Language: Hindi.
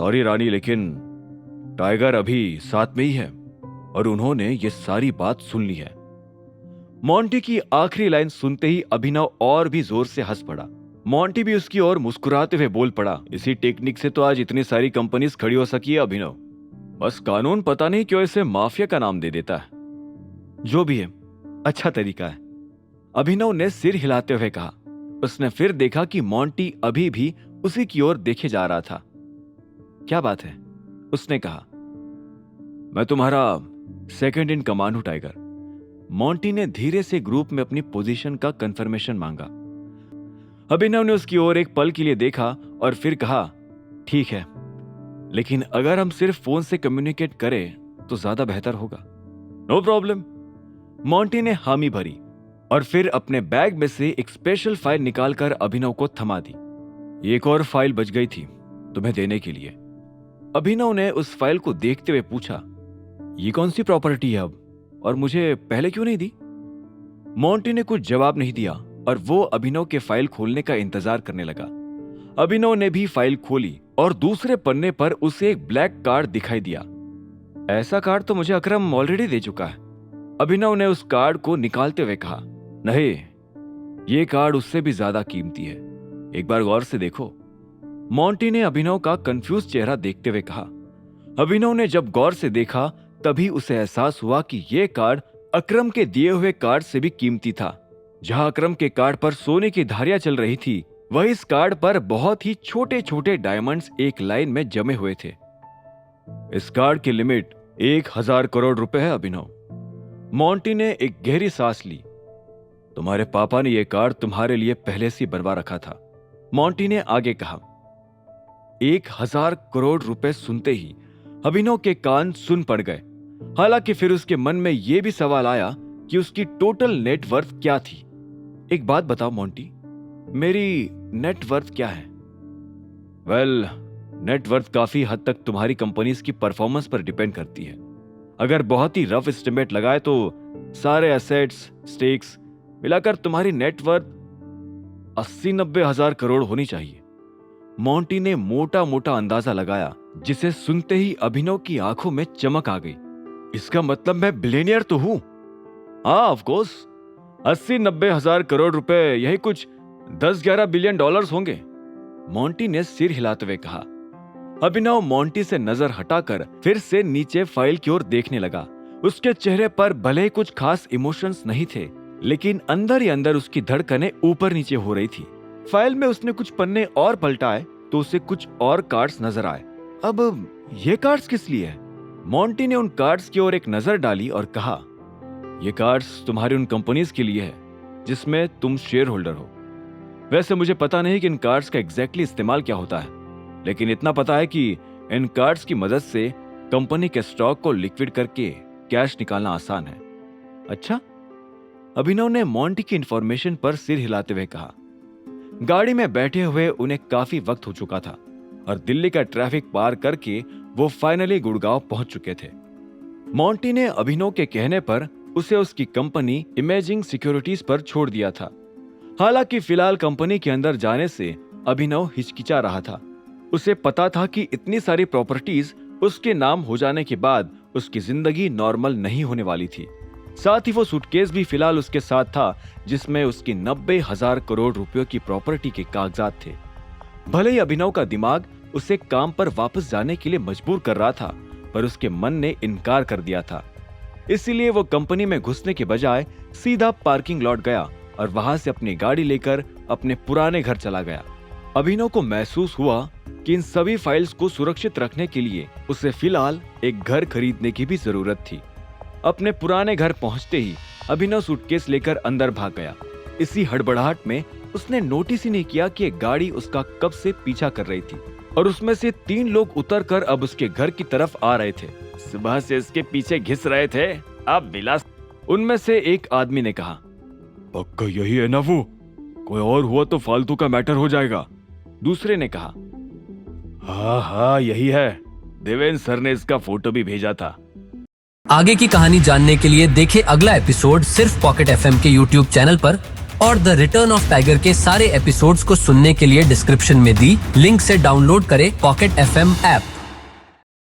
सॉरी रानी, लेकिन टाइगर अभी साथ में ही है और उन्होंने ये सारी बात सुन ली है। मोंटी की आखिरी लाइन सुनते ही अभिनव और भी जोर से हंस पड़ा। मोंटी भी उसकी ओर मुस्कुराते हुए बोल पड़ा, इसी टेक्निक से तो आज इतनी सारी कंपनीज खड़ी हो सकी है अभिनव। बस कानून पता नहीं क्यों इसे माफिया का नाम दे देता है। जो भी है, अच्छा तरीका है, अभिनव ने सिर हिलाते हुए कहा। उसने फिर देखा कि मोंटी अभी भी उसी की ओर देखे जा रहा था। क्या बात है? उसने कहा। मैं तुम्हारा सेकंड इन कमांड हूं टाइगर। मोंटी ने धीरे से ग्रुप में अपनी पोजीशन का कंफर्मेशन मांगा। अभिनव ने उसकी ओर एक पल के लिए देखा और फिर कहा, ठीक है, लेकिन अगर हम सिर्फ फोन से कम्युनिकेट करें तो ज्यादा बेहतर होगा। No problem. मोंटी ने हामी भरी और फिर अपने बैग में से एक स्पेशल फाइल निकालकर अभिनव को थमा दी। एक और फाइल बच गई थी तुम्हें देने के लिए। अभिनव ने उस फाइल को देखते हुए पूछा, ये कौन सी प्रॉपर्टी है अब, और मुझे पहले क्यों नहीं दी? मोंटी ने कुछ जवाब नहीं दिया और वो अभिनव के फाइल खोलने का इंतजार करने लगा। अभिनव ने भी फाइल खोली और दूसरे पन्ने पर उसे एक ब्लैक कार्ड दिखाई दिया। ऐसा कार्ड तो मुझे अकरम ऑलरेडी दे चुका है। अभिनव ने उस कार्ड को निकालते हुए कहा, नहीं, ये कार्ड उससे भी ज्यादा कीमती है, एक बार गौर से देखो। मोंटी ने अभिनव का कंफ्यूज चेहरा देखते हुए कहा। अभिनव ने जब गौर से देखा तभी उसे एहसास हुआ कि यह कार्ड अकरम के दिए हुए कार्ड से भी कीमती था। जहां अकरम के कार्ड पर सोने की धारियां चल रही थी, वहीं इस कार्ड पर बहुत ही छोटे छोटे डायमंड्स एक लाइन में जमे हुए थे। इस कार्ड की लिमिट 1000 करोड़ रुपए है अभिनव। मोंटी ने एक गहरी सांस ली। तुम्हारे पापा ने यह कार्ड तुम्हारे लिए पहले से बनवा रखा था, मोंटी ने आगे कहा। 1000 करोड़ रुपए सुनते ही अभिनव के कान सुन पड़ गए। हालांकि फिर उसके मन में यह भी सवाल आया कि उसकी टोटल नेटवर्थ क्या थी। एक बात बताओ मोंटी, मेरी नेटवर्थ क्या है? वेल, नेटवर्थ काफी हद तक तुम्हारी कंपनीज की परफॉर्मेंस पर डिपेंड करती है। अगर बहुत ही रफ एस्टिमेट लगाए तो सारे एसेट्स, स्टेक्स मिलाकर तुम्हारी नेटवर्थ 80-90 हजार करोड़ होनी चाहिए। मोंटी ने मोटा मोटा अंदाजा लगाया, जिसे सुनते ही अभिनव की आंखों में चमक आ गई। इसका मतलब मैं बिलियनियर तो हूं? हाँ, ऑफ कोर्स। 80-90 हजार करोड़ रुपए, यही कुछ 10-11 बिलियन डॉलर्स होंगे, मोंटी ने सिर हिलाते हुए कहा। अभिनव मोंटी से नजर हटाकर फिर से नीचे फाइल की ओर देखने लगा। उसके चेहरे पर भले ही कुछ खास इमोशंस नहीं थे, लेकिन अंदर ही अंदर उसकी धड़कनें ऊपर नीचे हो रही थी। फाइल में उसने कुछ पन्ने और पलटाए तो उसे कुछ और कार्ड्स नजर आए। अब ये कार्ड्स किस लिए है? मोंटी ने उन कार्ड्स की ओर एक नजर डाली और कहा, ये कार्ड्स तुम्हारी उन कंपनीज के लिए है जिसमें तुम शेयर होल्डर हो। वैसे मुझे पता नहीं कि इन कार्ड्स का एग्जैक्टली इस्तेमाल क्या होता है, लेकिन इतना पता है कि इन कार्ड्स की मदद से कंपनी के स्टॉक को लिक्विड करके कैश निकालना आसान है। अच्छा? अभिनव ने मोंटी की इंफॉर्मेशन पर सिर हिलाते हुए कहा। गाड़ी में बैठे हुए उन्हें काफी वक्त हो चुका था और दिल्ली का ट्रैफिक पार करके वो फाइनली गुड़गांव पहुंच चुके थे। मोंटी ने अभिनव के कहने पर उसे उसकी कंपनी इमेजिंग सिक्योरिटीज पर छोड़ दिया था। हालांकि फिलहाल कंपनी के अंदर जाने से अभिनव हिचकिचा रहा था। उसे पता था कि इतनी सारी प्रॉपर्टीज उसके नाम हो जाने के बाद उसकी जिंदगी नॉर्मल नहीं होने वाली थी। साथ ही वो सूटकेस भी फिलहाल उसके साथ था, जिसमें उसकी 90,000 करोड़ रुपयों की प्रॉपर्टी के कागजात थे। भले ही अभिनव का दिमाग उसे काम पर वापस जाने के लिए मजबूर कर रहा था, पर उसके मन ने इनकार कर दिया था। इसीलिए वो कंपनी में घुसने के बजाय सीधा पार्किंग लॉट गया और वहां से अपनी गाड़ी लेकर अपने पुराने घर चला गया। अभिनव को महसूस हुआ कि इन सभी फाइल्स को सुरक्षित रखने के लिए उसे फिलहाल एक घर खरीदने की भी जरूरत थी। अपने पुराने घर पहुंचते ही अभिनव सूटकेस लेकर अंदर भाग गया। इसी हड़बड़ाहट में उसने नोटिस ही नहीं किया कि एक गाड़ी उसका कब से पीछा कर रही थी और उसमें से 3 लोग उतरकर अब उसके घर की तरफ आ रहे थे। सुबह से इसके पीछे घिस रहे थे, अब विलास। उनमें से एक आदमी ने कहा, पक्का यही है ना वो? कोई और हुआ तो फालतू का मैटर हो जाएगा। दूसरे ने कहा, हाँ यही है, देवेंद्र सर ने इसका फोटो भी भेजा था। आगे की कहानी जानने के लिए देखें अगला एपिसोड सिर्फ पॉकेट एफएम के यूट्यूब चैनल पर और द रिटर्न ऑफ टाइगर के सारे एपिसोड्स को सुनने के लिए डिस्क्रिप्शन में दी लिंक से डाउनलोड करें पॉकेट FM ऐप।